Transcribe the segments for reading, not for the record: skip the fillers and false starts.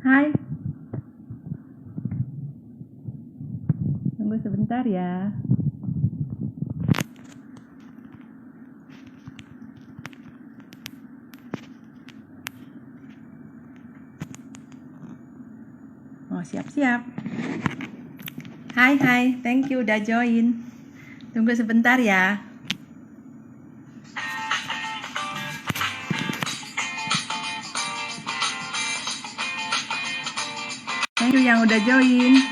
Hai, tunggu sebentar ya. Oh, siap-siap. Hai, thank you udah join. Tunggu sebentar ya. Thank you yang udah join.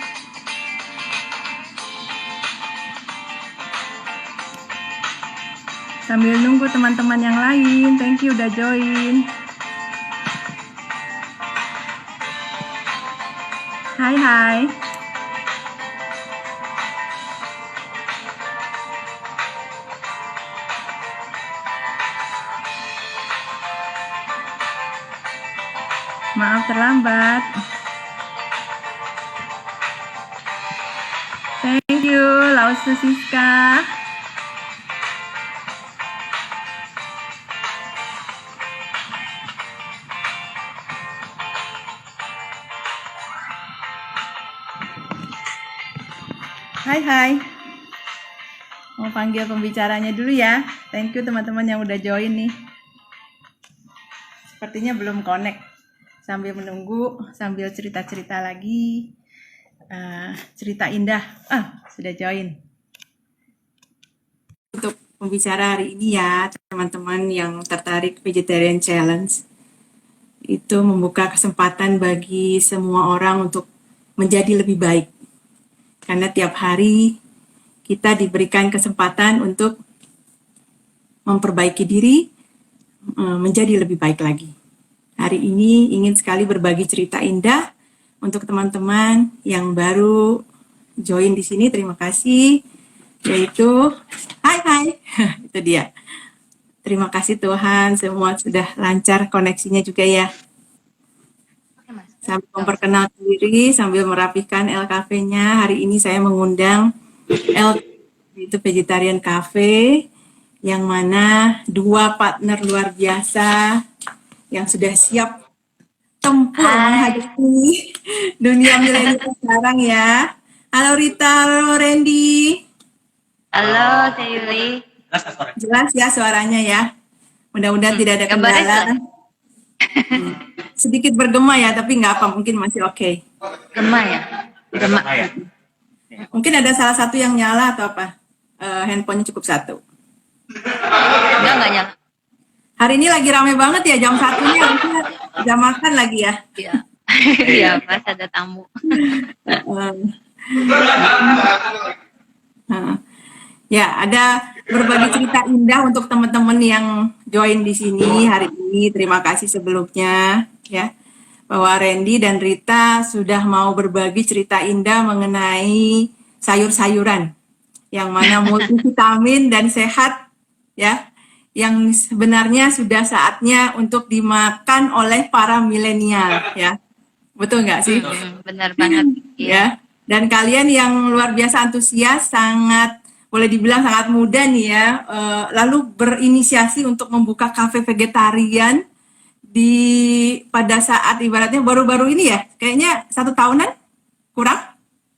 Sambil nunggu teman-teman yang lain, thank you udah join. Hai. Maaf terlambat. Thank you, Lausu Siska. Hai. Mau panggil pembicaranya dulu ya. Thank you teman-teman yang udah join nih. Sepertinya belum connect. Sambil menunggu, sambil cerita-cerita lagi. Cerita indah. Sudah join. Untuk pembicara hari ini ya, teman-teman yang tertarik Vegetarian Challenge. Itu membuka kesempatan bagi semua orang untuk menjadi lebih baik. Karena tiap hari kita diberikan kesempatan untuk memperbaiki diri, menjadi lebih baik lagi. Hari ini ingin sekali berbagi cerita indah untuk teman-teman yang baru join di sini. Terima kasih. Yaitu, hai, itu dia. Terima kasih Tuhan, semua sudah lancar koneksinya juga ya. Sambil memperkenalkan diri, sambil merapikan LKV-nya. Hari ini saya mengundang itu Vegetarian Cafe, yang mana dua partner luar biasa yang sudah siap tempur menghadapi dunia milenial sekarang ya. Halo Rita, halo Randy. Halo Yuli. Jelas ya suaranya ya. Mudah-mudahan tidak ada kendala. Sedikit bergema ya, tapi nggak apa, mungkin masih oke. Gema ya? Gema ya? Mungkin ada salah satu yang nyala atau apa? Handphonenya cukup satu. Enggak nyala. Hari ini lagi rame banget ya, jam satunya jam makan lagi ya. Iya. Iya, pas ada tamu. Ya, ada berbagi cerita indah untuk teman-teman yang join di sini hari ini. Terima kasih sebelumnya ya, bahwa Randy dan Rita sudah mau berbagi cerita indah mengenai sayur-sayuran yang mana multivitamin dan sehat ya, yang sebenarnya sudah saatnya untuk dimakan oleh para milenial ya. Betul nggak sih? Benar banget. Ya. Dan kalian yang luar biasa antusias, sangat boleh dibilang sangat muda nih ya, lalu berinisiasi untuk membuka kafe vegetarian pada saat ibaratnya baru-baru ini ya, kayaknya 1 tahunan kurang.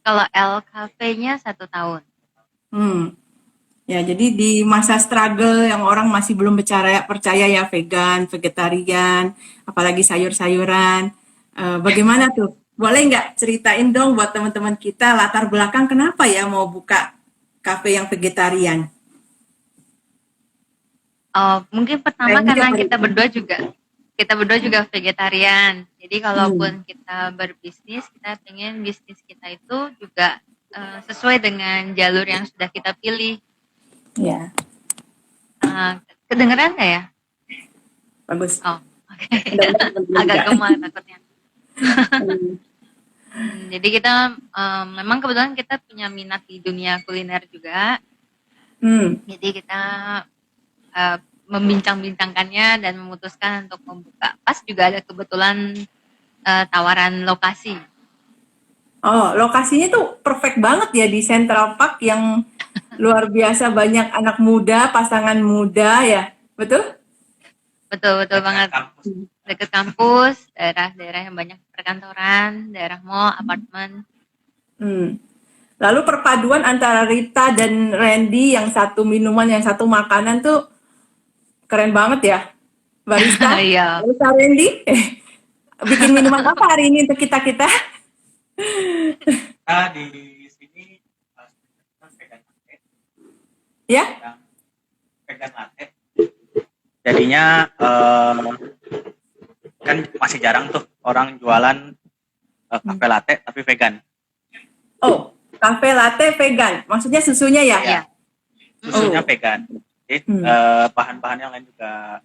Kalau L Cafe-nya 1 tahun. Ya, jadi di masa struggle yang orang masih belum percaya ya vegan, vegetarian, apalagi sayur-sayuran. Bagaimana tuh? Boleh nggak ceritain dong buat teman-teman kita latar belakang kenapa ya mau buka kafe yang vegetarian? Mungkin pertama karena kita berdua juga vegetarian. Jadi kalaupun kita berbisnis, kita pengen bisnis kita itu juga sesuai dengan jalur yang sudah kita pilih. Ya. Kedengeran nggak ya? Bagus. Oh, oke. Agak gemar takutnya. Jadi kita memang kebetulan kita punya minat di dunia kuliner juga. Jadi kita membincang-bincangkannya dan memutuskan untuk membuka. Pas juga ada kebetulan tawaran lokasi. Oh, lokasinya tuh perfect banget ya di Central Park yang luar biasa, banyak anak muda, pasangan muda ya, betul? Betul banget. Dekat kampus, daerah-daerah yang banyak perkantoran, daerah mall, apartemen. Lalu perpaduan antara Rita dan Randy, yang satu minuman, yang satu makanan tuh keren banget ya, barista. Iya. Barista Randy, bikin minuman apa hari ini untuk kita-kita? Kita di sini vegan latte, Ya? vegan latte. Jadinya kan masih jarang tuh orang jualan kafe latte tapi vegan. Oh, cafe latte vegan. Maksudnya susunya ya? Iya. Susunya vegan. Jadi bahan-bahan yang lain juga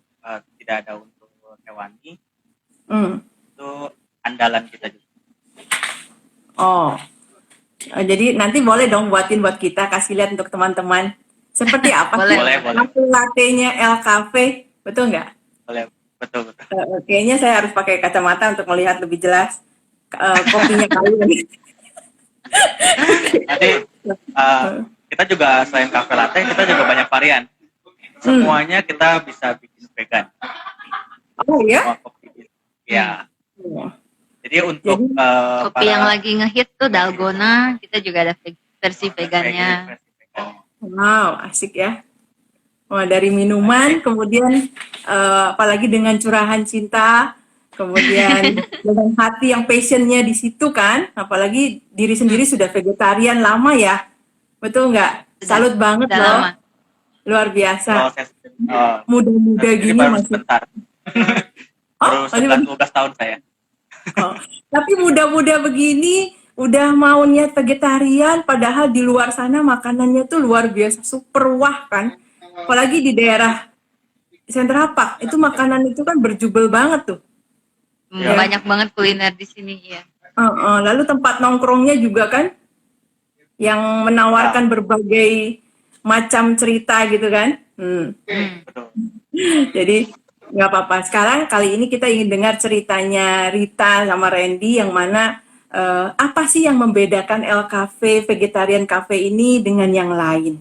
tidak ada untuk hewani. Itu andalan kita juga. Oh, jadi nanti boleh dong buatin buat kita, kasih lihat untuk teman-teman. Seperti apa sih Boleh. cafe latte-nya El Cafe, betul nggak? Boleh, betul. Kayaknya saya harus pakai kacamata untuk melihat lebih jelas kopinya kalian. Nanti kita juga selain kafe latte, kita juga banyak varian. Semuanya kita bisa bikin vegan. Oh ya? Semua kopi. Ya. Jadi untuk Kopi yang lagi ngehit tuh dalgona, kita juga ada versi vegannya. Wow, asik ya. Wah, dari minuman, kemudian apalagi dengan curahan cinta, kemudian dengan hati yang passionnya di situ kan, apalagi diri sendiri sudah vegetarian lama ya, betul nggak? Salut banget Sudah loh, lama. luar biasa. proses Muda-muda ini gini baru masih. sebentar. Baru 11 tahun saya. Oh, tapi muda-muda begini udah mau niat vegetarian, padahal di luar sana makanannya tuh luar biasa super wah kan. Apalagi di daerah Central Park, itu makanan itu kan berjubel banget tuh. Ya. Banyak banget kuliner di sini ya. Lalu tempat nongkrongnya juga kan, yang menawarkan berbagai macam cerita gitu kan. Betul. Jadi nggak apa-apa. Sekarang kali ini kita ingin dengar ceritanya Rita sama Randy, yang mana apa sih yang membedakan El Cafe Vegetarian Cafe ini dengan yang lain?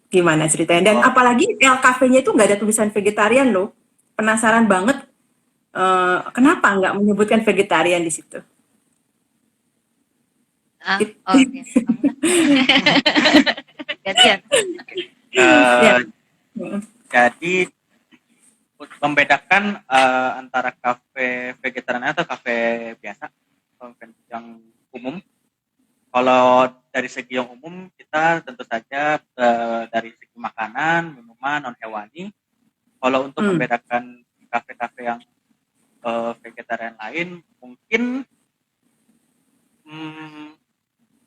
Gimana ceritanya? Dan apalagi El Cafe-nya itu nggak ada tulisan vegetarian loh. Penasaran banget. Kenapa nggak menyebutkan vegetarian di situ? Oke. Gantian. Jadi membedakan antara kafe vegetarian atau kafe biasa yang umum. Kalau dari segi yang umum, kita tentu saja dari segi makanan, minuman, non hewani. Kalau untuk membedakan kafe-kafe yang vegetarian lain, mungkin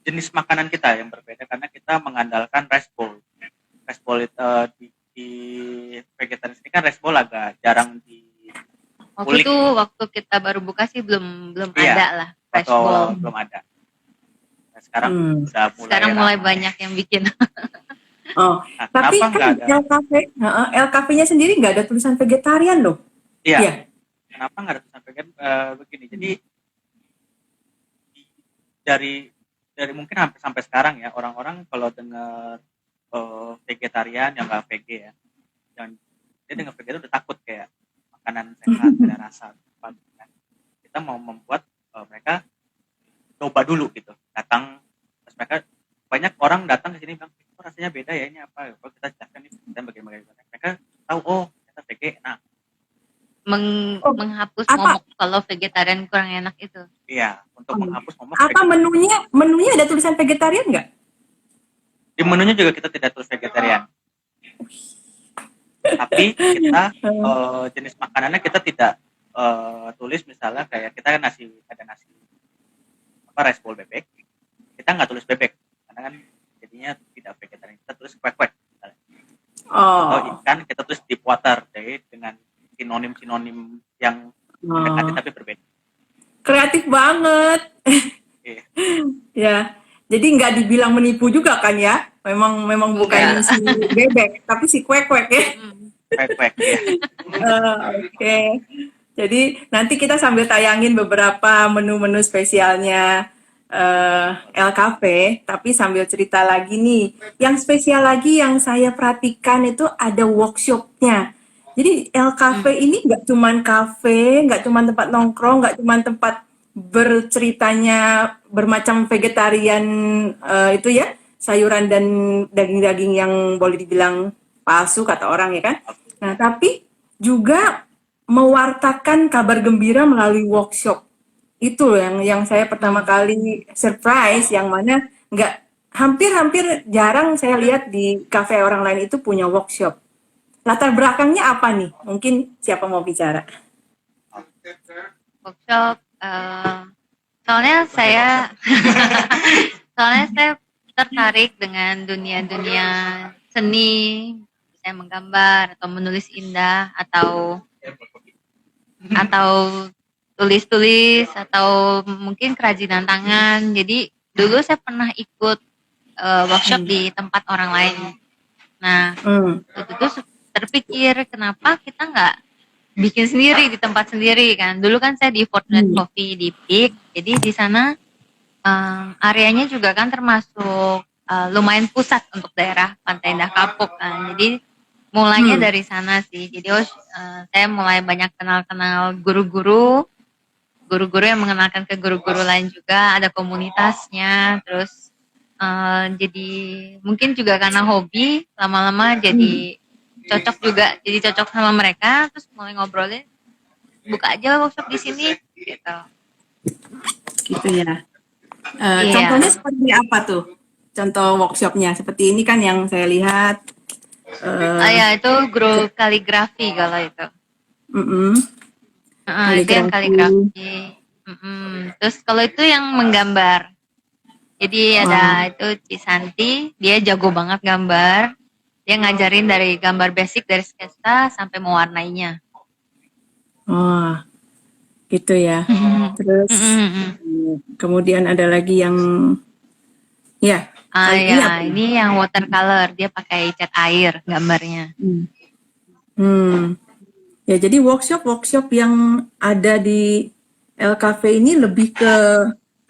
jenis makanan kita yang berbeda, karena kita mengandalkan rice bowl. Rice bowl di vegetarian ini kan rice bowl agak jarang di Waktu itu waktu kita baru buka sih belum Iya, ada lah rice bowl. belum ada. Nah, sekarang Sekarang mulai banyak yang bikin. Nah, tapi kan El Cafe-nya sendiri nggak ada tulisan vegetarian loh. Iya. Kenapa nggak ada tulisan vegan? Begini, jadi dari mungkin sampai sekarang ya, orang-orang kalau dengar vegetarian yang nggak VG ya, yang dia dengar vegan itu udah takut, kayak makanan sehat, ada rasa. Kita mau membuat mereka coba dulu gitu, datang, terus mereka, banyak orang datang ke sini bilang, oh, rasanya beda ya, ini apa? Kalau kita jelaskan ini bagaimana, mereka tahu, oh ternyata VG. Nah, menghapus momok kalau vegetarian kurang enak itu. Iya, untuk menghapus momok. Apa menunya ada tulisan vegetarian nggak? Di menunya juga kita tidak tulis vegetarian. Tapi kita jenis makanannya kita tidak tulis, misalnya kayak kita ada nasi rice bowl bebek, kita nggak tulis bebek karena kan jadinya tidak vegetarian, kita tulis kwek-kwek misalnya. Atau ikan kita tulis deep water, jadi dengan sinonim yang mendekati tapi berbeda. Kreatif banget. Ya, jadi nggak dibilang menipu juga kan ya? Memang bukan si bebek, tapi si kwek-kwek ya. Kwek-kwek. Ya. Oke. Jadi nanti kita sambil tayangin beberapa menu-menu spesialnya El Cafe, tapi sambil cerita lagi nih. Yang spesial lagi yang saya perhatikan itu ada workshopnya. Jadi El Cafe ini nggak cuman kafe, nggak cuman tempat nongkrong, nggak cuman tempat berceritanya bermacam vegetarian itu ya, sayuran dan daging-daging yang boleh dibilang palsu kata orang ya kan. Nah, tapi juga mewartakan kabar gembira melalui workshop. Itu yang saya pertama kali surprise, yang mana nggak, hampir-hampir jarang saya lihat di kafe orang lain itu punya workshop. Latar belakangnya apa nih? Mungkin siapa mau bicara? Workshop, soalnya saya soalnya saya tertarik dengan dunia-dunia seni, saya menggambar atau menulis indah atau tulis-tulis atau mungkin kerajinan tangan. Jadi dulu saya pernah ikut workshop di tempat orang lain. Nah, waktu itu terpikir kenapa kita nggak bikin sendiri di tempat sendiri kan. Dulu kan saya di Fortnite Coffee di Peak, jadi di sana areanya juga kan termasuk lumayan pusat untuk daerah Pantai Indah Kapuk kan. Jadi mulainya dari sana sih. Jadi saya mulai banyak kenal-kenal guru-guru yang mengenalkan ke guru-guru lain juga, ada komunitasnya, terus jadi mungkin juga karena hobi, lama-lama jadi cocok juga, jadi cocok sama mereka, terus mulai ngobrolin, buka aja workshop di sini, gitu. Gitu ya. Contohnya seperti apa tuh? Contoh workshopnya seperti ini kan yang saya lihat. Ya itu guru kaligrafi kalau itu. Itu yang kaligrafi. Terus kalau itu yang menggambar. Jadi ada itu Cisanti, dia jago banget gambar. Dia ngajarin dari gambar basic dari sketsa sampai mewarnainya. Oh, gitu ya. Terus kemudian ada lagi yang ya. Ini yang watercolor, dia pakai cat air gambarnya. Ya, jadi workshop yang ada di LKV ini lebih ke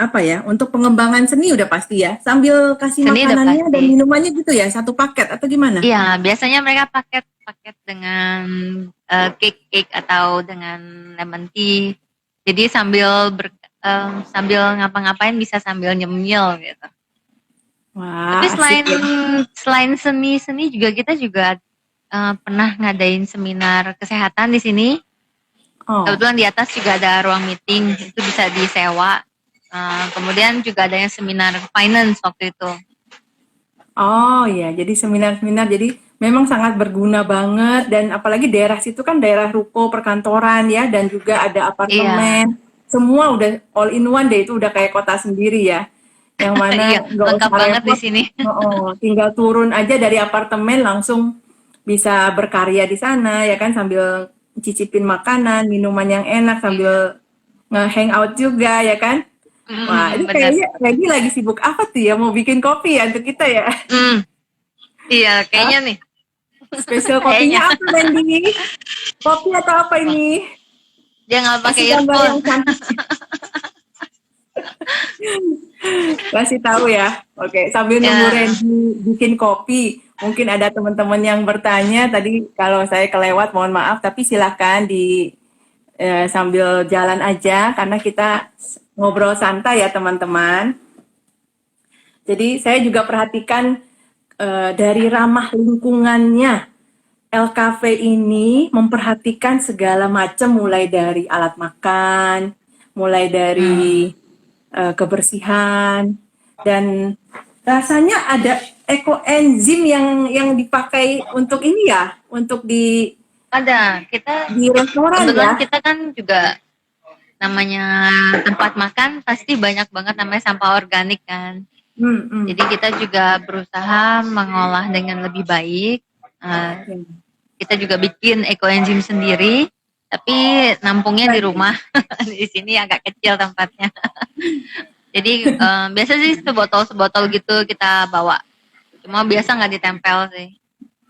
apa ya? Untuk pengembangan seni udah pasti ya. Sambil kasih seni makanannya dan minumannya gitu ya, satu paket atau gimana? Iya, biasanya mereka paket dengan cake atau dengan lemon tea. Jadi sambil ngapa-ngapain bisa sambil nyemil gitu. Wah, tapi selain seni juga kita juga pernah ngadain seminar kesehatan di sini. Kebetulan di atas juga ada ruang meeting, itu bisa disewa. Kemudian juga ada yang seminar finance waktu itu. Oh ya, jadi seminar-seminar, jadi memang sangat berguna banget, dan apalagi daerah situ kan daerah ruko perkantoran ya, dan juga ada apartemen, semua udah all in one deh, itu udah kayak kota sendiri ya. Yang mana lengkap banget di sini. Tinggal turun aja dari apartemen langsung bisa berkarya di sana ya kan, sambil cicipin makanan, minuman yang enak, sambil nge-hangout juga ya kan. Wah, ini kayaknya Randy lagi sibuk apa tuh ya, mau bikin kopi ya untuk kita ya? Iya, kayaknya nih. Spesial kopinya apa Randy? Kopi atau apa ini? Dia nggak pakai earphone. Kasih tahu ya. Oke, sambil nunggu Randy bikin kopi, mungkin ada teman-teman yang bertanya tadi, kalau saya kelewat mohon maaf, tapi silahkan sambil jalan aja karena kita ngobrol santai ya teman-teman. Jadi saya juga perhatikan dari ramah lingkungannya, LKV ini memperhatikan segala macam, mulai dari alat makan, mulai dari kebersihan, dan rasanya ada ekoenzim yang dipakai untuk ini ya, untuk di restoran ya. Kita kan juga namanya tempat makan pasti banyak banget namanya sampah organik kan. Jadi kita juga berusaha mengolah dengan lebih baik. Kita juga bikin ekoenzim sendiri, tapi nampungnya di rumah. Di sini agak kecil tempatnya. Jadi biasa sih sebotol gitu kita bawa. Cuma biasa nggak ditempel sih.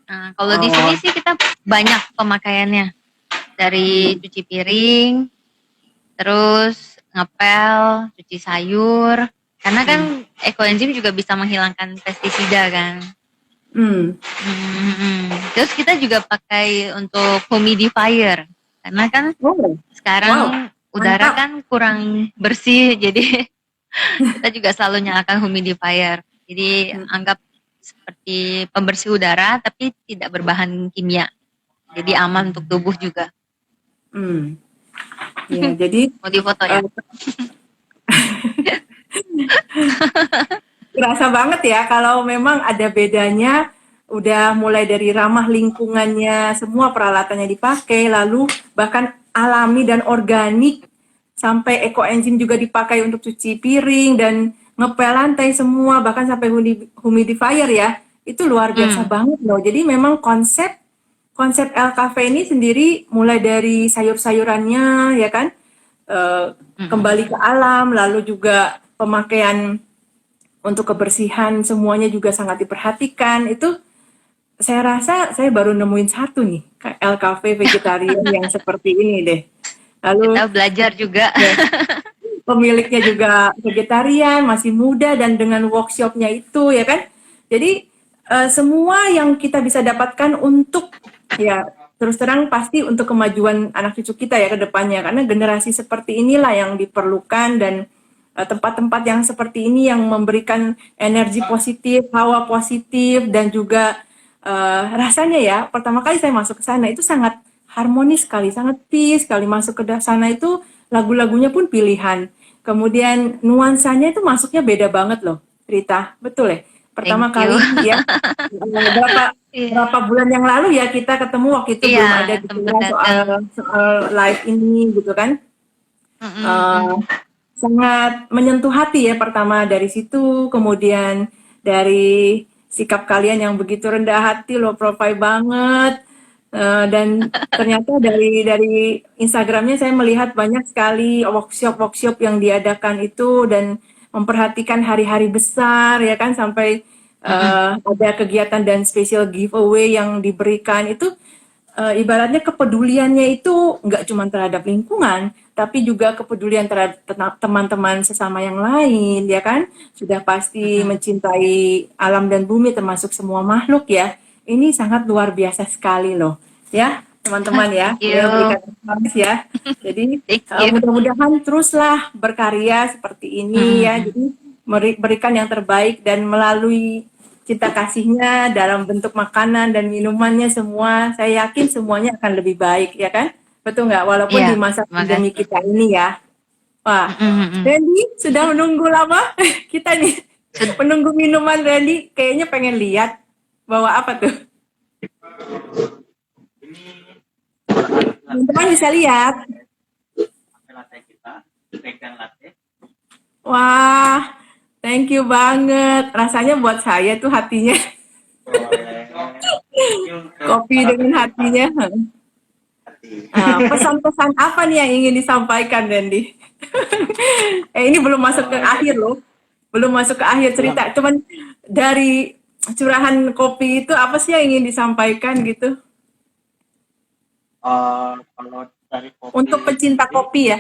Kalau di sini sih kita banyak pemakaiannya, dari cuci piring, terus ngepel, cuci sayur. Karena kan ekoenzim juga bisa menghilangkan pestisida kan. Terus kita juga pakai untuk humidifier, karena kan sekarang udara Mantap. kan kurang bersih, jadi kita juga selalu nyalakan humidifier. Jadi anggap seperti pembersih udara tapi tidak berbahan kimia. Jadi aman untuk tubuh juga. Hmm. Ya, jadi Mau difoto ya? eh, kerasa banget ya kalau memang ada bedanya, udah mulai dari ramah lingkungannya, semua peralatannya dipakai, lalu bahkan alami dan organik, sampai ekoenzim juga dipakai untuk cuci piring dan ngepel lantai semua, bahkan sampai humidifier ya, itu luar biasa Hmm. banget loh. Jadi memang konsep konsep El Cafe ini sendiri mulai dari sayur-sayurannya ya kan, kembali ke alam, lalu juga pemakaian untuk kebersihan semuanya juga sangat diperhatikan. Itu saya rasa saya baru nemuin satu nih, El Cafe vegetarian yang seperti ini deh. Lalu Kita belajar juga. ya, pemiliknya juga vegetarian, masih muda dan dengan workshopnya itu ya kan. Jadi semua yang kita bisa dapatkan untuk ya terus terang pasti untuk kemajuan anak cucu kita ya ke depannya, karena generasi seperti inilah yang diperlukan, dan tempat-tempat yang seperti ini yang memberikan energi positif, hawa positif, dan juga rasanya ya pertama kali saya masuk ke sana itu sangat harmonis sekali, sangat peace sekali. Masuk ke sana itu lagu-lagunya pun pilihan. Kemudian nuansanya itu masuknya beda banget loh, Rita. Betul ya? Pertama Thank you. kali ya, berapa Iya, berapa bulan yang lalu ya kita ketemu, waktu itu belum ada iya, gitu sempet ya soal datang. soal live ini gitu kan. Eh, Mm-mm. sangat menyentuh hati ya pertama dari situ, kemudian dari sikap kalian yang begitu rendah hati, low profile banget. Dan ternyata dari Instagramnya saya melihat banyak sekali workshop-workshop yang diadakan itu, dan memperhatikan hari-hari besar ya kan, sampai Mm-mm. ada kegiatan dan special giveaway yang diberikan itu. Ibaratnya kepeduliannya itu nggak cuma terhadap lingkungan, tapi juga kepedulian terhadap teman-teman sesama yang lain, ya kan? Sudah pasti Mm-mm. mencintai alam dan bumi, termasuk semua makhluk ya. Ini sangat luar biasa sekali loh, ya teman-teman ya. Thank Saya you. berikan thanks ya. Jadi Thank you. mudah-mudahan teruslah berkarya seperti ini ya. Mm-mm. Jadi berikan yang terbaik, dan melalui cinta kasihnya dalam bentuk makanan dan minumannya semua, saya yakin semuanya akan lebih baik ya kan, betul nggak, walaupun Iya, di masa terima pandemi kasih. kita ini ya. Wah, Mm-mm, mm-mm. Randy sudah menunggu lama. Kita nih Sud- menunggu minuman. Randy kayaknya pengen lihat bawa apa tuh, teman-teman bisa lihat. Latte kita, vegan latte. Wah, thank you banget, rasanya buat saya tuh hatinya. Boleh. Ini untuk Kopi para dengan pecinta hatinya. hati. Pesan-pesan apa nih yang ingin disampaikan, Randy? Ini belum masuk ke akhir Jadi loh. Belum masuk ke akhir belum cerita. ya. Cuman dari curahan kopi itu apa sih yang ingin disampaikan gitu? Kalau dari Untuk kopi pecinta sendiri, kopi ya.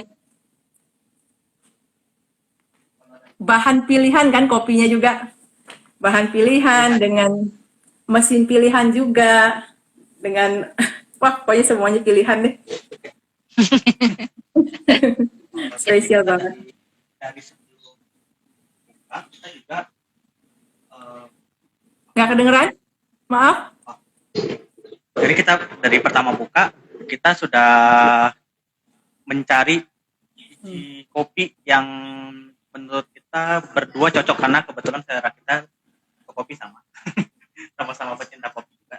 Bahan pilihan kan kopinya juga. Bahan pilihan pilihan dengan mesin pilihan juga. Dengan wah pokoknya semuanya pilihan deh. jadi Spesial kita banget. dari sebelum buka kita juga eh, Nggak kedengeran? Maaf. jadi kita dari pertama buka kita sudah mencari biji kopi yang menurut kita berdua cocok, karena kebetulan selera kita ke kopi sama sama-sama pecinta kopi juga.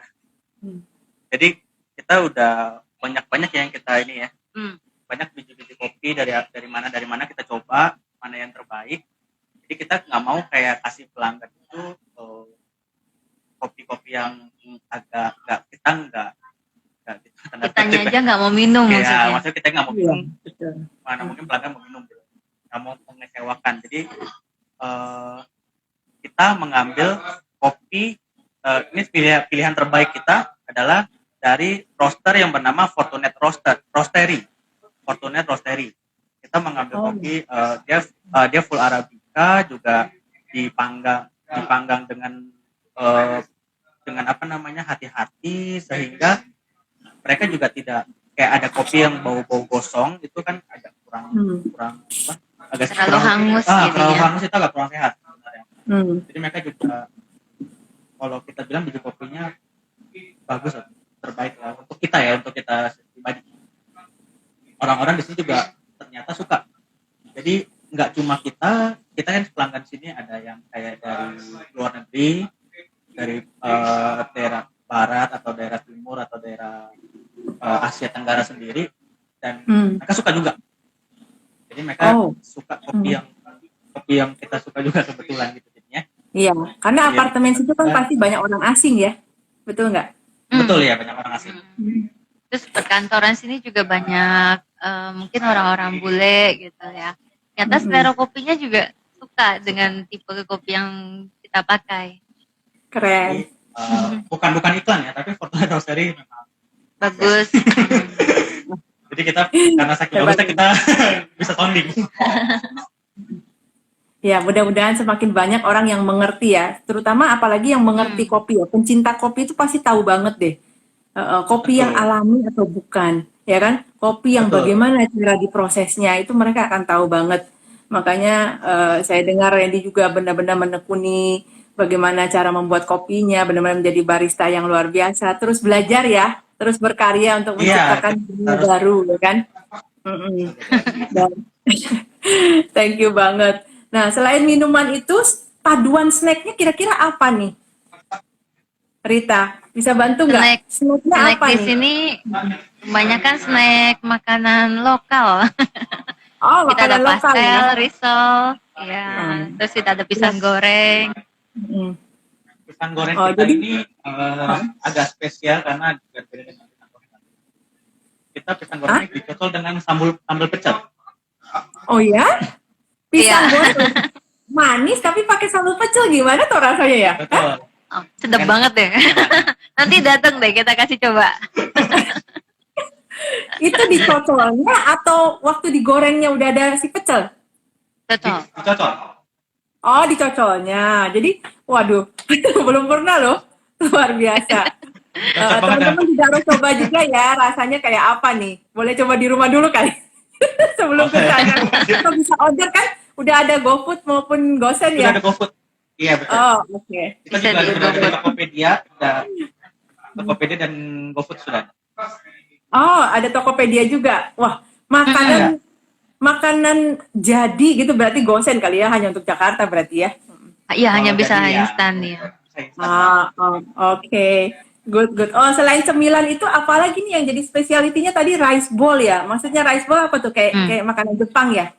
Jadi kita udah banyak-banyak yang kita ini ya, Mm. banyak biji-biji kopi dari mana kita coba mana yang terbaik. Jadi kita nggak mau kayak kasih pelanggan itu kopi-kopi yang agak nggak, kita nggak gitu, tanda Kitanya kutip aja nggak mau minum ya. maksudnya. Maksudnya kita nggak mau Iya, minum, betul. mana mungkin pelanggan mau minum gitu, nggak mau mengecewakan. Jadi kita mengambil kopi, ini pilihan terbaik kita adalah dari roaster yang bernama Fortunate Roastery. Fortunate Roastery. Kita mengambil kopi, dia full arabica, juga dipanggang dengan apa namanya, hati-hati, sehingga mereka juga tidak kayak ada kopi yang bau-bau gosong, itu kan agak kurang kurang apa, agak Terlalu kurang, hangus terlalu jadinya. hangus itu agak kurang sehat sebenarnya. Hmm. Jadi mereka juga kalau kita bilang biji kopinya bagus, terbaik lah untuk kita ya, untuk kita pribadi. Orang-orang di sini juga ternyata suka. Jadi nggak cuma kita kan pelanggan sini ada yang kayak dari luar negeri, dari daerah barat atau daerah timur atau daerah Asia Tenggara sendiri, dan mereka suka juga. Jadi mereka suka kopi yang kita suka juga kebetulan gitu jadinya. Iya, karena Iya. apartemen situ kan pasti banyak orang asing ya, betul nggak? Betul ya, banyak orang asing. Terus perkantoran sini juga banyak mungkin orang-orang bule gitu ya. Ternyata selera kopinya juga suka dengan tipe kopi yang kita pakai. Keren. Jadi, bukan iklan ya, tapi Fortuna Roastery memang Bagus. jadi kita karena saking bagusnya kita bisa sounding. Ya, mudah-mudahan semakin banyak orang yang mengerti ya, terutama apalagi yang mengerti kopi ya. Pencinta kopi itu pasti tahu banget deh, kopi yang alami atau bukan, ya kan? Kopi yang bagaimana cara diprosesnya itu mereka akan tahu banget. Makanya saya dengar Randy juga benar-benar menekuni bagaimana cara membuat kopinya, benar-benar menjadi barista yang luar biasa. Terus belajar ya, terus berkarya untuk menciptakan dunia baru, ya kan? Thank you banget. Nah, selain minuman itu, paduan snacknya kira-kira apa nih? Rita, bisa bantu nggak? Snacknya Snack apa di nih? sini kebanyakan snack makanan lokal. Oh, Kita ada makanan lokal pastel, ya? risol, ya. Terus kita ada pisang goreng. Pisang goreng kita jadi ini agak spesial karena berbeda dengan pisang goreng. Kita pisang gorengnya dicocol dengan sambal pecel. Oh ya? Pisang goreng manis tapi pakai sambal pecel, gimana tuh rasanya ya? Betul. Oh, sedap banget deh. Nanti datang deh, kita kasih coba. Itu dicocolnya atau waktu digorengnya udah ada si pecel? Cocok. Oh, dicocolnya. Jadi, waduh, belum pernah loh. Luar biasa. Teman-teman juga harus coba juga ya, rasanya kayak apa nih. Boleh coba di rumah dulu kali. Sebelum ke sana. Kita bisa order kan, udah ada GoFood maupun GoSend ya? Sudah ada GoFood. Iya, betul. Oh, oke. Kita juga sudah ada Tokopedia, Tokopedia dan GoFood sudah. Oh, ada Tokopedia juga. Wah, makanan jadi gitu berarti GoSend kali ya, hanya untuk Jakarta berarti ya? Iya, hanya bisa instan ya. Oke. Good. Oh, selain cemilan itu apalagi nih yang jadi spesialitinya tadi rice bowl ya? Maksudnya rice bowl apa tuh? Kayak makanan Jepang ya?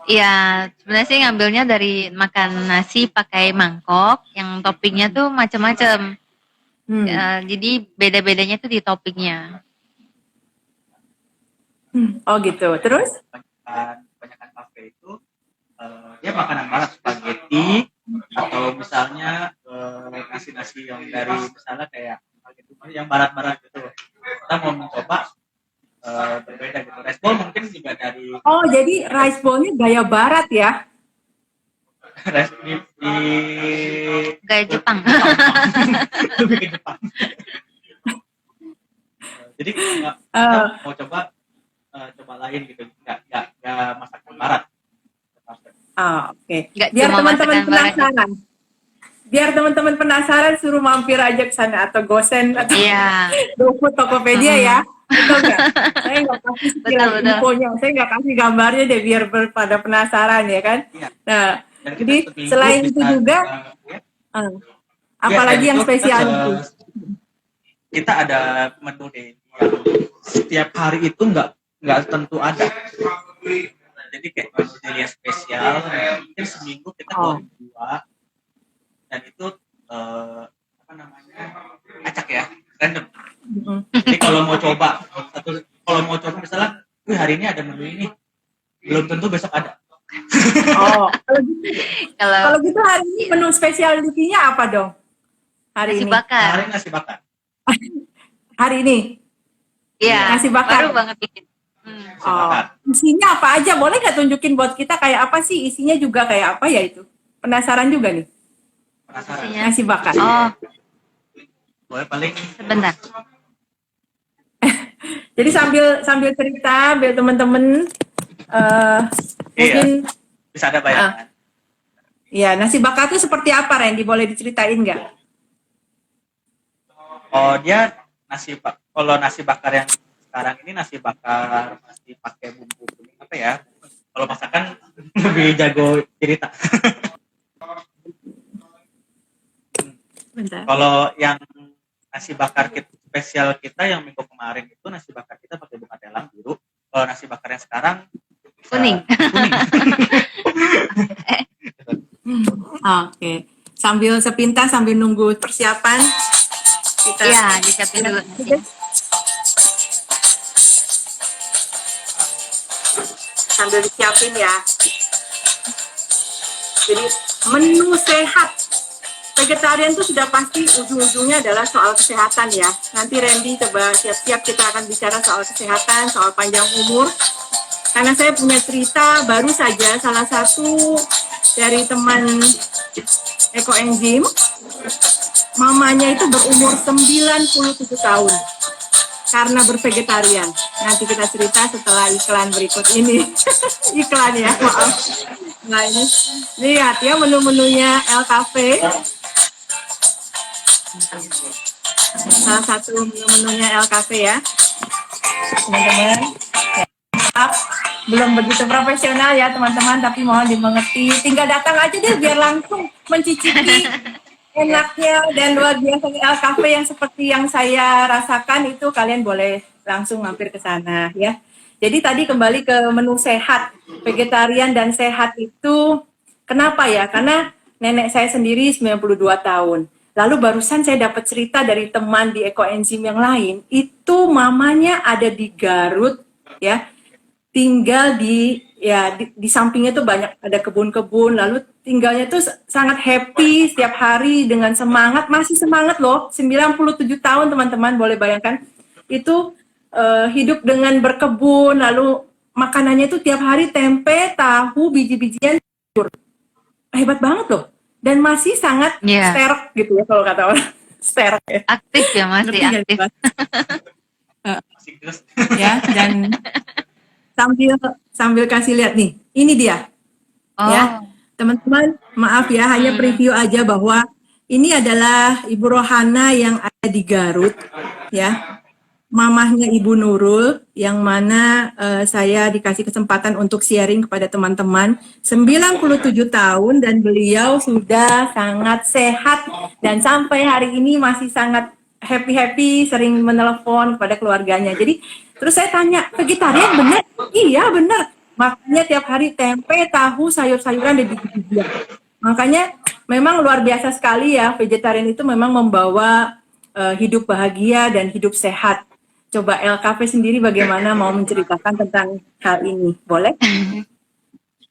Iya, sebenarnya sih ngambilnya dari makan nasi pakai mangkok, yang toppingnya tuh macam-macam. Jadi beda-bedanya tuh di toppingnya. Oh gitu. Terus? Kebanyakan kafe itu dia makanan barat, spaghetti atau misalnya nasi-nasi yang dari misalnya kayak yang barat-barat gitu. Kita mau mencoba berbeda gitu. Rice bowl mungkin juga dari. Oh, jadi rice bowl-nya gaya barat ya? Rice di Gaya Jepang. Lebih ke Jepang. Jadi kita mau coba lain gitu, nggak masakan barat. Oke. Biar teman-teman penasaran. Biar teman-teman penasaran, suruh mampir aja ke sana atau GoSend atau GoFood, Tokopedia ya. Betul nggak? Saya nggak kasih infonya, saya nggak kasih gambarnya deh biar pada penasaran ya kan. Nah, jadi selain itu juga, apalagi yang spesial itu? Kita ada menu deh yang setiap hari itu nggak tentu ada. Jadi kayak menu spesial, mungkin seminggu kita keluarin 2, dan itu apa namanya, acak ya, random. Jadi kalau mau coba misalnya, hari ini ada menu ini, belum tentu besok ada. Oh, kalau gitu hari ini menu spesialitinya apa dong? Hari ini? Nasi bakar. Hari ini? Iya, nasi bakar. Baru banget bikin. Isinya apa aja? Boleh nggak tunjukin buat kita kayak apa sih? Isinya juga kayak apa ya itu? Penasaran juga nih. Nasi bakar. Oh. Boleh paling. Sebentar. Jadi sambil cerita, biar teman-teman Eh, Iya, mungkin bisa ada bayangan. ya nasi bakar itu seperti apa, Randy? Boleh diceritain nggak? Oh, dia kalau nasi bakar yang sekarang ini nasi bakar masih pakai bumbu kuning apa ya? Kalau masakan lebih jago cerita. Bentar. Kalau yang nasi bakar spesial kita yang minggu kemarin itu nasi bakar kita pakai bukan telang biru. Kalau nasi bakar yang sekarang bisa Kuning. kuning. Oke. Sambil sepintas sambil nunggu persiapan kita. Iya, disiapin dulu nasinya. Sambil disiapin ya. Jadi menu sehat vegetarian itu sudah pasti ujung-ujungnya adalah soal kesehatan ya. Nanti Randy coba siap-siap kita akan bicara soal kesehatan, soal panjang umur. Karena saya punya cerita baru saja salah satu dari teman ekoenzim, mamanya itu berumur 97 tahun karena bervegetarian. Nanti kita cerita setelah iklan berikut ini. Iklan ya, maaf. Nah ini, lihat ya menu-menunya El Cafe. Salah satu menu-menunya El Cafe ya, teman-teman. Maaf, belum begitu profesional ya teman-teman, tapi mohon dimengerti. Tinggal datang aja deh biar langsung mencicipi enaknya dan luar biasa El Cafe yang seperti yang saya rasakan itu. Kalian boleh langsung mampir ke sana ya. Jadi tadi kembali ke menu sehat, vegetarian dan sehat itu kenapa ya? Karena nenek saya sendiri 92 tahun. Lalu barusan saya dapat cerita dari teman di ekoenzim yang lain, itu mamanya ada di Garut ya. Tinggal di sampingnya tuh banyak ada kebun-kebun, lalu tinggalnya tuh sangat happy setiap hari dengan semangat, masih semangat loh, 97 tahun teman-teman, boleh bayangkan itu hidup dengan berkebun, lalu makanannya itu tiap hari tempe, tahu, biji-bijian, hebat banget loh, dan masih sangat sterk gitu ya kalau kata orang, sterk ya. Aktif ya, masih aktif. Ya, dan sambil kasih lihat nih, ini dia. Ya, teman-teman, maaf ya, hanya preview aja bahwa ini adalah Ibu Rohana yang ada di Garut, ya. Mamahnya Ibu Nurul, yang mana saya dikasih kesempatan untuk sharing kepada teman-teman. 97 tahun dan beliau sudah sangat sehat dan sampai hari ini masih sangat happy, sering menelepon kepada keluarganya. Jadi terus saya tanya, vegetarian benar? Iya benar. Makanya tiap hari tempe, tahu, sayur-sayuran dan biji-bijian. Makanya memang luar biasa sekali ya, vegetarian itu memang membawa hidup bahagia dan hidup sehat. Coba El Cafe sendiri bagaimana mau menceritakan tentang hal ini, boleh?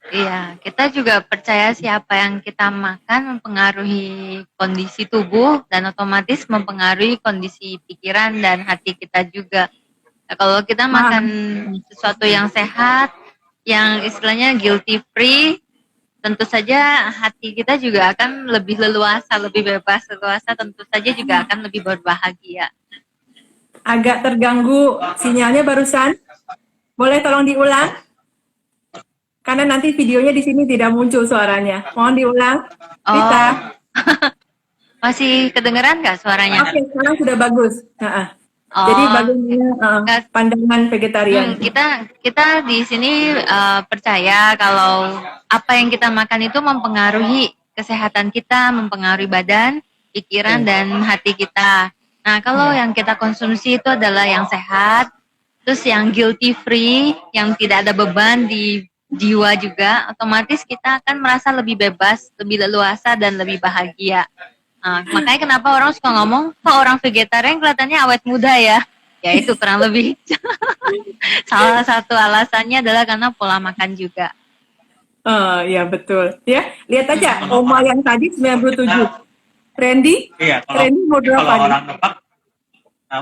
Iya, kita juga percaya siapa yang kita makan mempengaruhi kondisi tubuh dan otomatis mempengaruhi kondisi pikiran dan hati kita juga. Nah, kalau kita makan sesuatu yang sehat, yang istilahnya guilty free, tentu saja hati kita juga akan lebih leluasa, lebih bebas leluasa, tentu saja juga akan lebih berbahagia. Agak terganggu sinyalnya barusan. Boleh tolong diulang? Karena nanti videonya di sini tidak muncul suaranya. Mohon diulang. Rita. Masih kedengeran nggak suaranya? Oke, sekarang sudah bagus. Jadi bagaimana pandangan vegetarian? Kita di sini percaya kalau apa yang kita makan itu mempengaruhi kesehatan kita, mempengaruhi badan, pikiran, dan hati kita. Nah, kalau yang kita konsumsi itu adalah yang sehat, terus yang guilty free, yang tidak ada beban di jiwa juga, otomatis kita akan merasa lebih bebas, lebih leluasa, dan lebih bahagia. Nah, makanya kenapa orang suka ngomong, kok orang vegetarian kelihatannya awet muda ya? Ya itu kurang lebih. Salah satu alasannya adalah karena pola makan juga. Ya betul. Ya, lihat aja Oma yang tadi 97. Randy? Iya, Randy mau berapa kalau nih? orang nebak,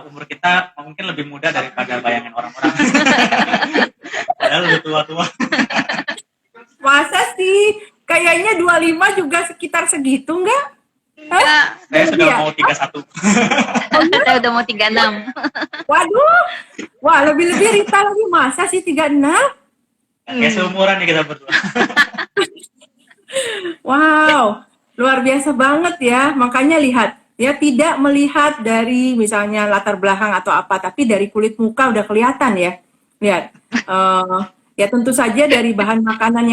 umur kita mungkin lebih muda daripada bayangan orang-orang. Padahal lebih tua-tua. Masa sih? Kayaknya 25 juga sekitar segitu enggak? Saya sudah mau 31. Saya udah mau 36. Waduh. Wah, lebih-lebih Rita lagi. Masa sih 36? Kayak seumuran nih kita berdua. Wow, luar biasa banget ya. Makanya lihat, ya tidak melihat dari misalnya latar belakang atau apa, tapi dari kulit muka udah kelihatan ya. Lihat, eh, ya tentu saja dari bahan makanan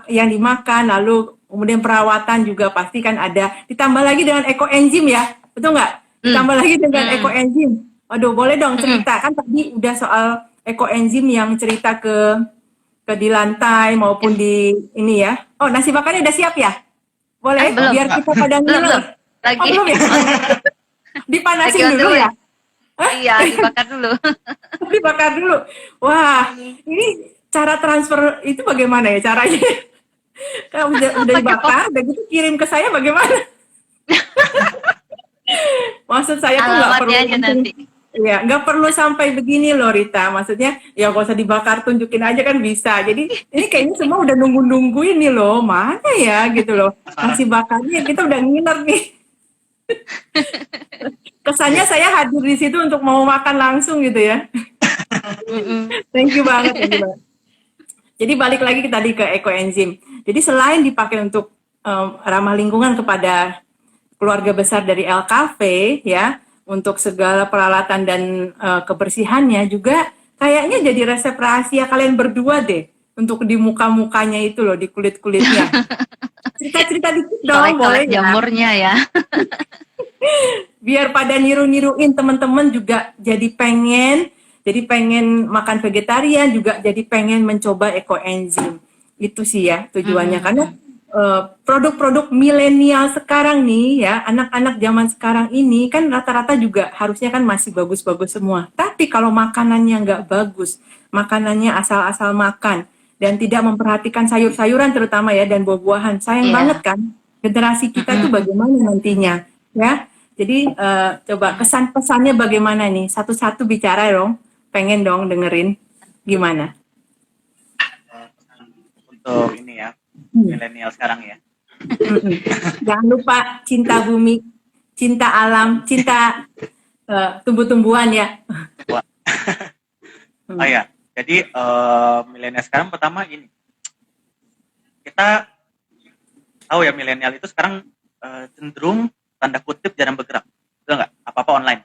yang dimakan, lalu kemudian perawatan juga pasti kan ada. Ditambah lagi dengan ekoenzim ya, betul nggak? Ditambah lagi dengan ekoenzim. Aduh, boleh dong cerita kan tadi udah soal ekoenzim yang cerita ke di lantai maupun di ini ya. Oh, nasi bakarnya udah siap ya? Boleh, Belum. biar kita pada Belum, ngiler. lagi. Oh, belum ya? Lagi Dipanasin on the dulu way. ya? Iya, dibakar dulu. Dibakar dulu. Wah, ini cara transfer itu bagaimana ya caranya? Kalau udah Pakai pop. dibakar, udah gitu kirim ke saya bagaimana? Maksud saya tuh nggak perlu Alamatnya aja nanti. ya, nggak perlu sampai begini loh Rita. Maksudnya ya nggak usah dibakar, tunjukin aja kan bisa. Jadi ini kayaknya semua udah nunggu-nungguin nih loh. Mana ya gitu loh. Nasi bakarnya kita udah ngiler nih. Kesannya saya hadir di situ untuk mau makan langsung gitu ya. Thank you banget. Thank you banget. Jadi balik lagi tadi ke ekoenzim. Jadi selain dipakai untuk ramah lingkungan kepada keluarga besar dari El Cafe ya, untuk segala peralatan dan kebersihannya juga kayaknya jadi resep rahasia kalian berdua deh untuk di muka-mukanya itu loh, di kulit-kulitnya. Cerita-cerita dikit dong, boleh Kolek-kolek ya? jamurnya ya. Biar pada niru-niruin teman-teman juga jadi pengen makan vegetarian, juga jadi pengen mencoba ekoenzim. Itu sih ya tujuannya. Karena produk-produk milenial sekarang nih ya, anak-anak zaman sekarang ini kan rata-rata juga harusnya kan masih bagus-bagus semua. Tapi kalau makanannya nggak bagus, makanannya asal-asal makan, dan tidak memperhatikan sayur-sayuran terutama ya, dan buah-buahan, sayang banget kan generasi kita tuh bagaimana nantinya ya. Jadi coba kesan pesannya bagaimana nih? Satu-satu bicara dong. Pengen dong dengerin gimana. Untuk ini ya, milenial sekarang ya. Jangan lupa cinta bumi, cinta alam, cinta tumbuh-tumbuhan ya. Oh ya, jadi milenial sekarang pertama ini, kita tahu ya milenial itu sekarang cenderung tanda kutip jarang bergerak, betul nggak? Apa-apa online.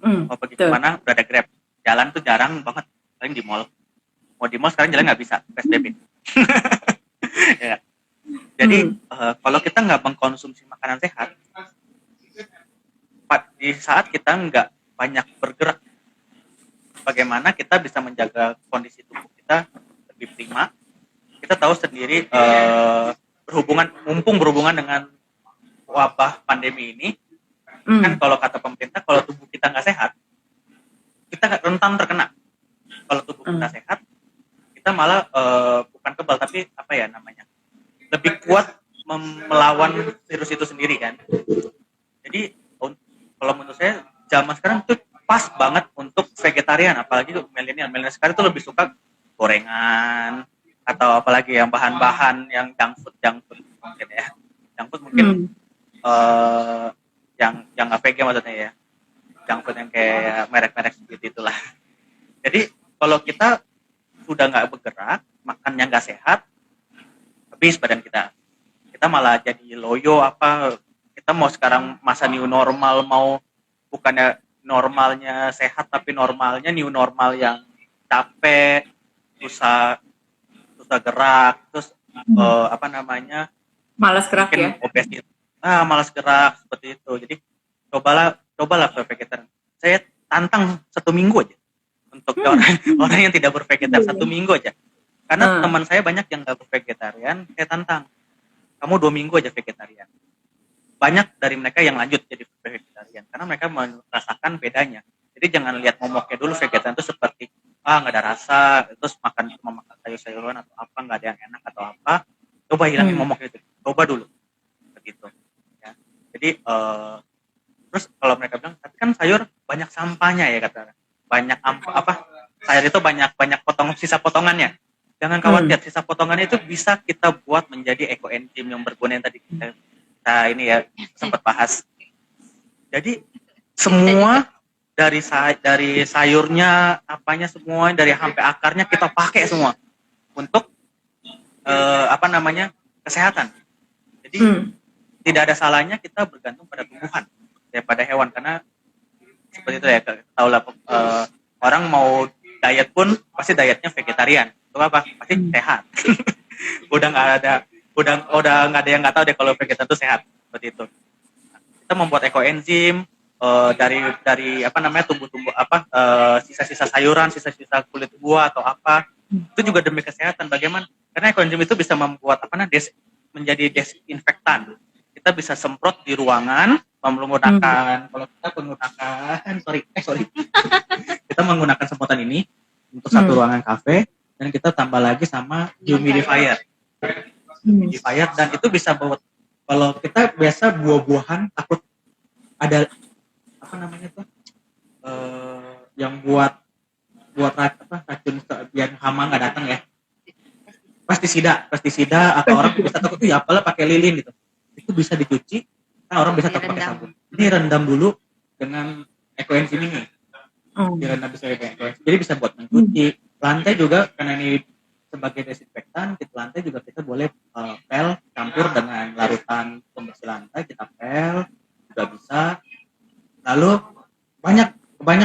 Mau pergi kemana udah ada Grab. Jalan tuh jarang banget, paling di mall. Mau di mall sekarang jalan nggak bisa, PSBB. Ya. Jadi kalau kita nggak mengkonsumsi makanan sehat, di saat kita nggak banyak bergerak, bagaimana kita bisa menjaga kondisi tubuh kita lebih prima? Kita tahu sendiri mumpung berhubungan dengan wabah pandemi ini, kan kalau kata pemerintah, kalau tubuh kita nggak sehat, kita rentan terkena. Kalau tubuh kita sehat, kita malah bukan kebal, tapi apa ya namanya, lebih kuat melawan virus itu sendiri kan. Jadi kalau menurut saya zaman sekarang tuh pas banget untuk vegetarian, apalagi milenial sekarang tuh lebih suka gorengan atau apalagi yang bahan-bahan yang junk food mungkin ya, junk food mungkin yang nggak vegan maksudnya ya, junk food yang kayak merek-merek seperti itulah. Jadi kalau kita sudah nggak bergerak, makannya nggak sehat, habis badan kita malah jadi loyo apa. Kita mau sekarang masa new normal, mau bukannya normalnya sehat tapi normalnya new normal yang capek, susah gerak, terus apa namanya, malas gerak ya, obesitas, malas gerak seperti itu. Jadi cobalah vegetarian. Saya tantang 1 minggu aja untuk orang yang tidak bervegetarian, 1 minggu aja. Karena teman saya banyak yang nggak bervegetarian, saya tantang, kamu 2 minggu aja vegetarian. Banyak dari mereka yang lanjut jadi vegetarian karena mereka merasakan bedanya. Jadi jangan lihat momoknya dulu, vegetarian itu seperti nggak ada rasa, terus cuma makan sayur-sayuran atau apa, nggak ada yang enak atau apa. Coba hilangin momoknya itu, coba dulu begitu ya. Jadi terus kalau mereka bilang, tapi kan sayur banyak sampahnya ya, kata banyak sayur itu banyak sisa potongannya. Jangan khawatir, sisa potongannya itu bisa kita buat menjadi ekoenzim yang berguna yang tadi kita ini ya sempat bahas. Jadi semua dari sayurnya, apanya semua, dari sampai akarnya kita pakai semua. untuk kesehatan. Jadi tidak ada salahnya kita bergantung pada tumbuhan daripada hewan, karena seperti itu ya, tahu lah, orang mau diet pun pasti dietnya vegetarian. Itu apa? Pasti sehat. udah nggak ada yang nggak tahu deh kalau vegetarian itu sehat, seperti itu. Kita membuat ekoenzim dari tumbuh-tumbuh sisa-sisa sayuran, sisa-sisa kulit buah atau apa, itu juga demi kesehatan. Bagaimana? Karena ekoenzim itu bisa membuat menjadi desinfektan. Kita bisa semprot di ruangan menggunakan kalau kita menggunakan kita menggunakan semprotan ini untuk satu ruangan kafe, dan kita tambah lagi sama humidifier. Dan itu bisa buat, kalau kita biasa buah-buahan takut ada yang buat racun biar hama nggak datang ya, pestisida atau orang bisa takut tuh ya apalah pakai lilin gitu, itu bisa dicuci, kan orang bisa takut pakai sabun. Ini rendam dulu dengan ekoenzim ini, direndam bisa pakai ekoenzim, jadi bisa buat mencuci lantai juga, karena ini sebagai desinfektan. Di lantai juga kita boleh pel campur dengan larutan pembersih lantai, kita pel juga bisa. Lalu banyak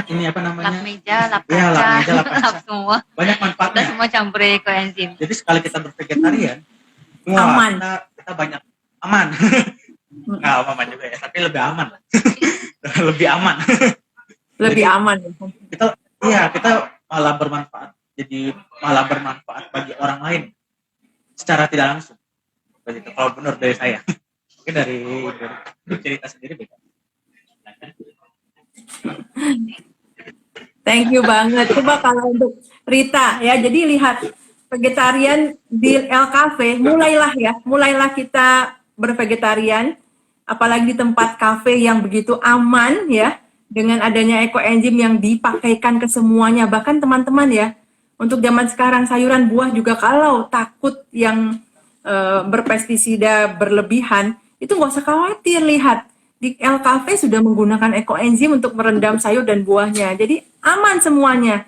ini lap meja, lap semua. Banyak manfaatnya. Kita semua campur ekoenzim. Jadi sekali kita bervegetarian, aman. Kita banyak aman. Nggak aman juga ya, tapi lebih aman. lebih aman. Lebih aman. Kita malah bermanfaat. Jadi malah bermanfaat bagi orang lain secara tidak langsung. Begitu kalau menurut dari saya. Mungkin dari cerita sendiri beda. Thank you banget. Coba kalau untuk Rita ya, jadi lihat vegetarian di El Cafe, mulailah kita bervegetarian, apalagi di tempat kafe yang begitu aman ya, dengan adanya ekoenzim yang dipakaikan ke semuanya. Bahkan teman-teman ya, untuk zaman sekarang sayuran buah juga kalau takut yang berpestisida berlebihan, itu nggak usah khawatir, lihat. Di El Cafe sudah menggunakan ekoenzim untuk merendam sayur dan buahnya. Jadi aman semuanya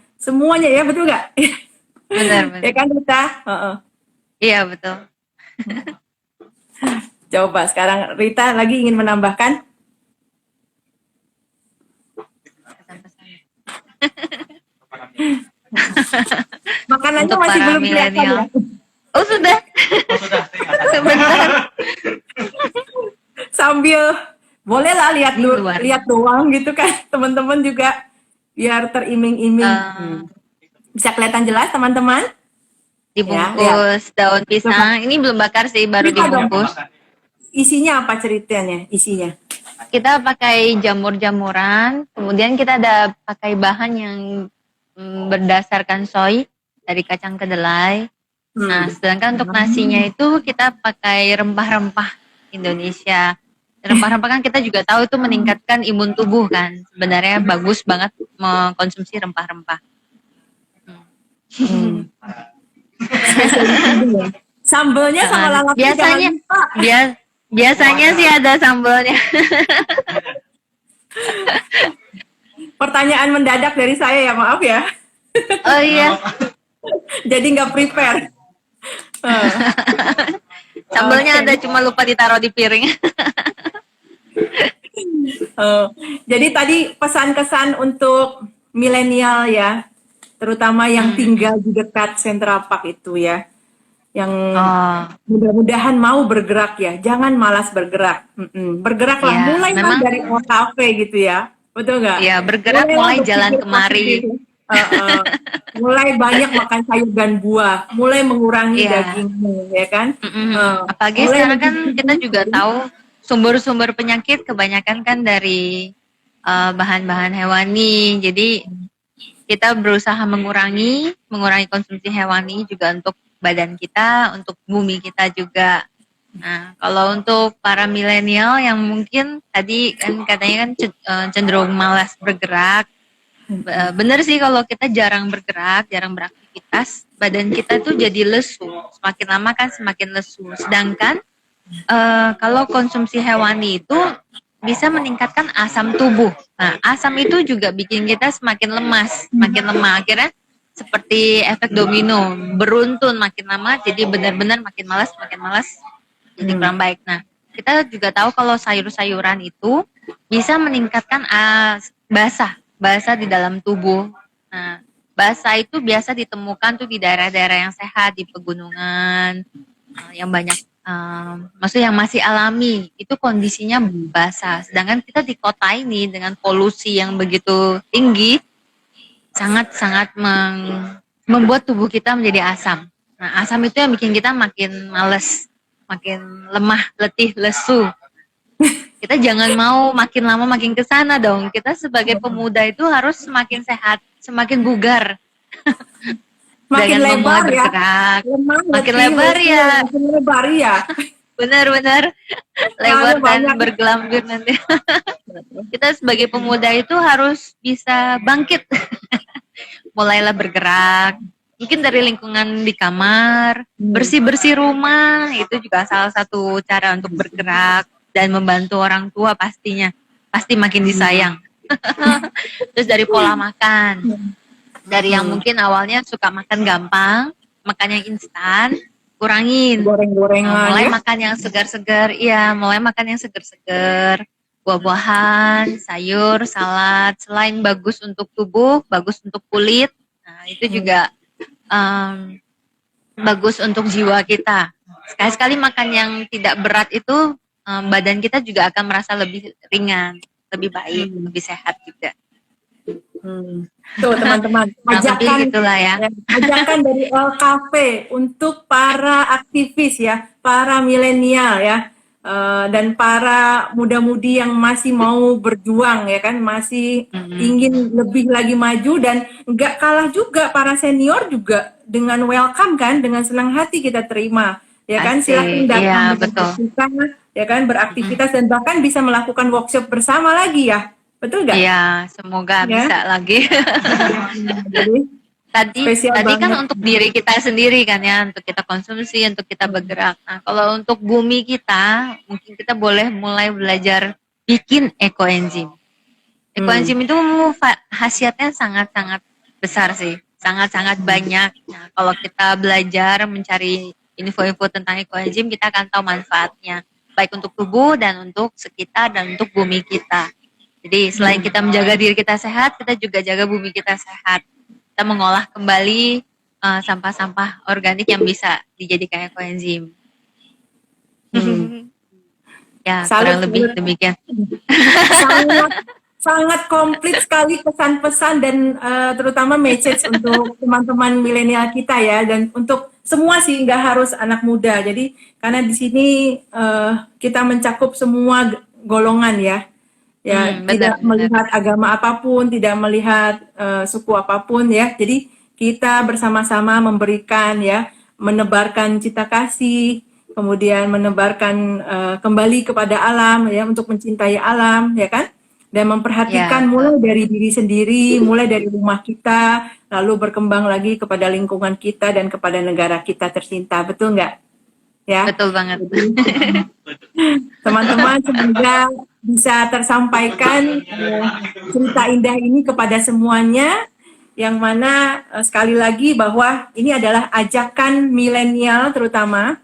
ya, betul nggak? Benar. Ya kan Rita? Iya betul. Coba sekarang Rita lagi ingin menambahkan. Makanannya Untuk masih para belum kelihatan ya? Oh sudah. Sebentar. Sambil bolehlah lihat doang gitu kan, teman-teman juga biar teriming-iming. Bisa kelihatan jelas teman-teman? Dibungkus daun pisang. Ini belum bakar sih, baru dibungkus. Isinya apa ceritanya? Kita pakai jamur-jamuran, kemudian kita ada pakai bahan yang berdasarkan soy dari kacang kedelai. Nah, sedangkan untuk nasinya itu kita pakai rempah-rempah Indonesia. Rempah-rempah kan kita juga tahu itu meningkatkan imun tubuh kan. Sebenarnya bagus banget mengkonsumsi rempah-rempah. Sambelnya sama lalap. Biasanya sih ada sambelnya. Pertanyaan mendadak dari saya ya, maaf ya. Oh iya. Jadi nggak prepare. Sambelnya ada, cuma lupa ditaruh di piring. Jadi tadi pesan-kesan untuk milenial ya, terutama yang tinggal di dekat Central Park itu ya, yang mudah-mudahan mau bergerak ya, jangan malas bergerak. Bergeraklah, ya, mulailah dari kafe gitu ya, betul nggak? Iya, bergerak mulai jalan kemari. Mulai banyak makan sayur dan buah, mulai mengurangi dagingmu, ya kan? Apalagi sekarang kan kita juga tahu sumber-sumber penyakit kebanyakan kan dari bahan-bahan hewani. Jadi kita berusaha mengurangi konsumsi hewani juga untuk badan kita, untuk bumi kita juga. Nah, kalau untuk para milenial yang mungkin tadi kan katanya kan cenderung malas bergerak. Bener sih, kalau kita jarang bergerak, jarang beraktivitas, badan kita tuh jadi lesu. Semakin lama kan semakin lesu. Sedangkan kalau konsumsi hewani itu bisa meningkatkan asam tubuh. Nah, asam itu juga bikin kita semakin lemas, semakin lemah. Akhirnya seperti efek domino, beruntun makin lama, jadi benar-benar makin malas, jadi kurang baik. Nah, kita juga tahu kalau sayur-sayuran itu bisa meningkatkan basa di dalam tubuh. Nah, basa itu biasa ditemukan tuh di daerah-daerah yang sehat, di pegunungan, yang banyak, maksudnya yang masih alami, itu kondisinya basah. Sedangkan kita di kota ini dengan polusi yang begitu tinggi, sangat-sangat membuat tubuh kita menjadi asam. Nah, asam itu yang bikin kita makin males, makin lemah, letih, lesu. Kita jangan mau makin lama makin ke sana dong. Kita sebagai pemuda itu harus semakin sehat, semakin bugar. Makin Dengan memulai lebar ya. bergerak. Lemah, Makin letih, lebar lesu, ya. makin lebar ya. Benar-benar lebar dan banyak. bergelambir nanti. Kita sebagai pemuda itu harus bisa bangkit. Mulailah bergerak. Mungkin dari lingkungan di kamar, bersih-bersih rumah, itu juga salah satu cara untuk bergerak dan membantu orang tua pastinya. Pasti makin disayang. Terus dari pola makan. Dari yang mungkin awalnya suka makan gampang, makan yang instan, kurangin. Goreng-gorengan Mulai ya. makan yang segar-segar, iya, mulai makan yang segar-segar. Buah-buahan, sayur, salad, selain bagus untuk tubuh, bagus untuk kulit, nah itu juga bagus untuk jiwa kita. Sekali-sekali makan yang tidak berat itu, badan kita juga akan merasa lebih ringan, lebih baik, lebih sehat juga. Tuh teman-teman, ajakan gitulah ya. Ajakan dari LKV untuk para aktivis ya, para milenial ya, dan para muda-mudi yang masih mau berjuang ya kan, masih ingin lebih lagi maju, dan nggak kalah juga para senior juga dengan welcome kan, dengan senang hati kita terima ya kan. Silakan datang dengan kita ya kan, beraktivitas dan bahkan bisa melakukan workshop bersama lagi ya. Betul nggak? Iya, semoga bisa lagi. Tadi kan untuk diri kita sendiri kan ya, untuk kita konsumsi, untuk kita bergerak. Nah, kalau untuk bumi kita, mungkin kita boleh mulai belajar bikin ekoenzim. Ekoenzim itu khasiatnya sangat-sangat besar sih, sangat-sangat banyak. Nah, kalau kita belajar mencari info-info tentang ekoenzim, kita akan tahu manfaatnya, baik untuk tubuh dan untuk sekitar dan untuk bumi kita. Jadi selain kita menjaga diri kita sehat, kita juga jaga bumi kita sehat. Kita mengolah kembali sampah-sampah organik yang bisa dijadikan ekoenzim. Ya, kurang lebih demikian. Sangat komplit sekali pesan-pesan dan terutama message untuk teman-teman milenial kita ya, dan untuk semua sih, nggak harus anak muda. Jadi karena di sini kita mencakup semua golongan ya. Ya, tidak melihat agama apapun, tidak melihat suku apapun ya. Jadi kita bersama-sama memberikan ya, menebarkan cita kasih, kemudian menebarkan kembali kepada alam ya, untuk mencintai alam ya kan, dan memperhatikan mulai dari diri sendiri, mulai dari rumah kita, lalu berkembang lagi kepada lingkungan kita dan kepada negara kita tercinta. Betul nggak? Ya. Betul banget. Teman-teman, semoga bisa tersampaikan cerita indah ini kepada semuanya, yang mana sekali lagi bahwa ini adalah ajakan milenial terutama,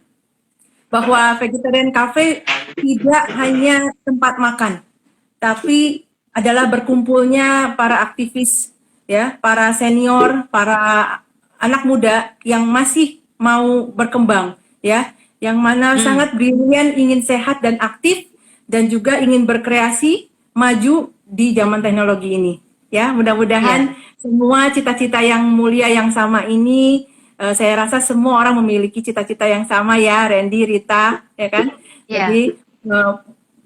bahwa Vegetarian Cafe tidak hanya tempat makan, tapi adalah berkumpulnya para aktivis ya, para senior, para anak muda yang masih mau berkembang ya, yang mana sangat brilian, ingin sehat dan aktif, dan juga ingin berkreasi, maju di zaman teknologi ini. Ya, mudah-mudahan semua cita-cita yang mulia yang sama ini, saya rasa semua orang memiliki cita-cita yang sama ya, Randy, Rita, ya kan? Jadi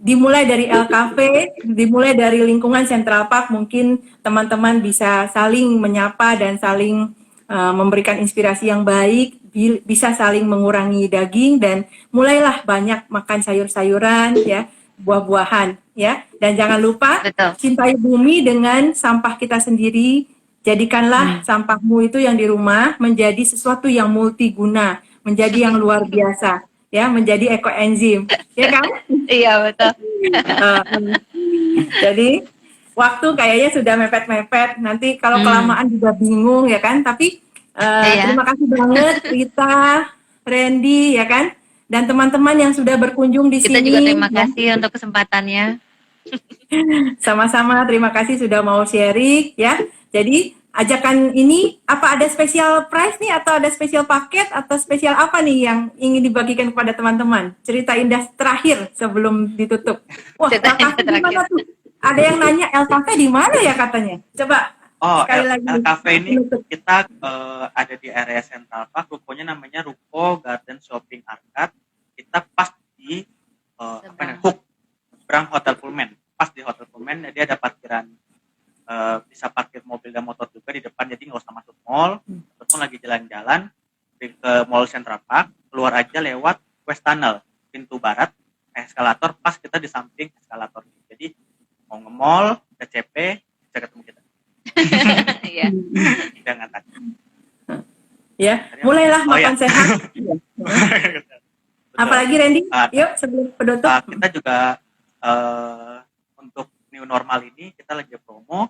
dimulai dari LKV, dimulai dari lingkungan Central Park, mungkin teman-teman bisa saling menyapa dan saling memberikan inspirasi yang baik, bisa saling mengurangi daging, dan mulailah banyak makan sayur-sayuran ya, buah-buahan ya, dan jangan lupa cintai bumi dengan sampah kita sendiri. Jadikanlah sampahmu itu yang di rumah menjadi sesuatu yang multiguna, menjadi yang luar biasa ya, menjadi ekoenzim ya kan? Iya betul. Jadi waktu kayaknya sudah mepet-mepet. Nanti kalau kelamaan juga bingung ya kan. Tapi terima kasih banget Rita, Randy ya kan, dan teman-teman yang sudah berkunjung di Kita sini. juga terima kasih untuk kesempatannya. Sama-sama, terima kasih sudah mau sharing ya. Jadi ajakan ini apa, ada spesial price nih atau ada spesial paket atau spesial apa nih yang ingin dibagikan kepada teman-teman? Cerita indah terakhir sebelum ditutup. Wah, El Cerita indah Cafe di mana terakhir. tuh? Ada yang nanya El Cafe di mana ya katanya? Coba sekali lagi. El Cafe ini penutup. kita ada di area Central Park. Rukonya namanya Ruko Garden Shopping Arcade. Kita pas di Hook, seberang Hotel Pullman. Pas di Hotel Pullman, dia ada parkiran, bisa parkir mobil dan motor juga di depan, jadi nggak usah masuk mall. Terus lagi jalan-jalan ke Mall Central Park, keluar aja lewat West Tunnel, pintu barat, eskalator, pas kita di samping eskalator. Jadi mau nge-mall, ke CP, bisa ketemu kita. Iya. Jangan takut. Ya, mulailah makan ya. sehat. Apalagi Randy, yuk sebelum penutup. Kita juga untuk new normal ini kita lagi promo,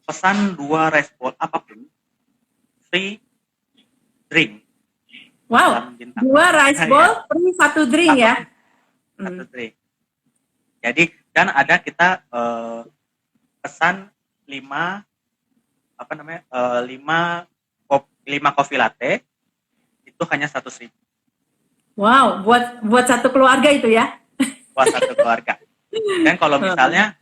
pesan 2 rice bowl apapun free drink. Wow, 2 rice bowl free 1 drink ya. 1 drink. Jadi dan ada kita pesan 5 coffee latte itu hanya 100.000. Wow, buat satu keluarga itu ya? Buat satu keluarga. Dan kalau misalnya,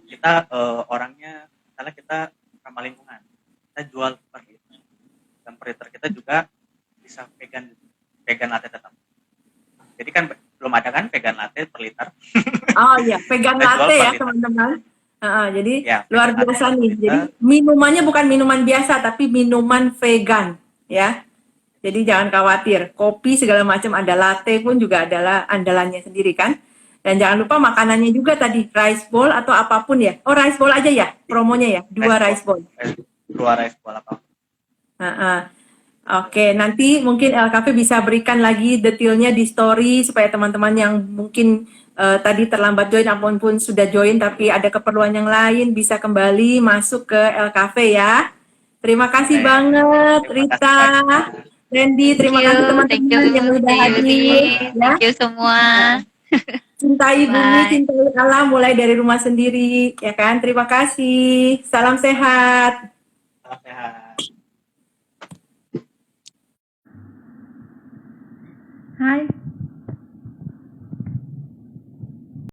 kita orangnya, misalnya kita ramah lingkungan, kita jual per liter. Dan per liter kita juga bisa vegan latte tetap. Jadi kan belum ada kan vegan latte per liter. Oh iya, vegan latte ya teman-teman. Jadi ya, luar biasa nih. Jadi minumannya bukan minuman biasa, tapi minuman vegan ya. Jadi jangan khawatir, kopi segala macam ada, latte pun juga adalah andalannya sendiri kan. Dan jangan lupa makanannya juga tadi, rice bowl atau apapun ya. Oh, rice bowl aja ya promonya ya, 2 rice bowl. 2 rice bowl apa? Oke, nanti mungkin El Cafe bisa berikan lagi detailnya di story supaya teman-teman yang mungkin tadi terlambat join apapun sudah join tapi ada keperluan yang lain bisa kembali masuk ke El Cafe ya. Terima kasih banget Rita. Randy, terima kasih teman-teman yang udah hadir. Thank you semua. Cintai bumi, cintai alam, mulai dari rumah sendiri, ya kan? Terima kasih. Salam sehat. Salam sehat. Hai.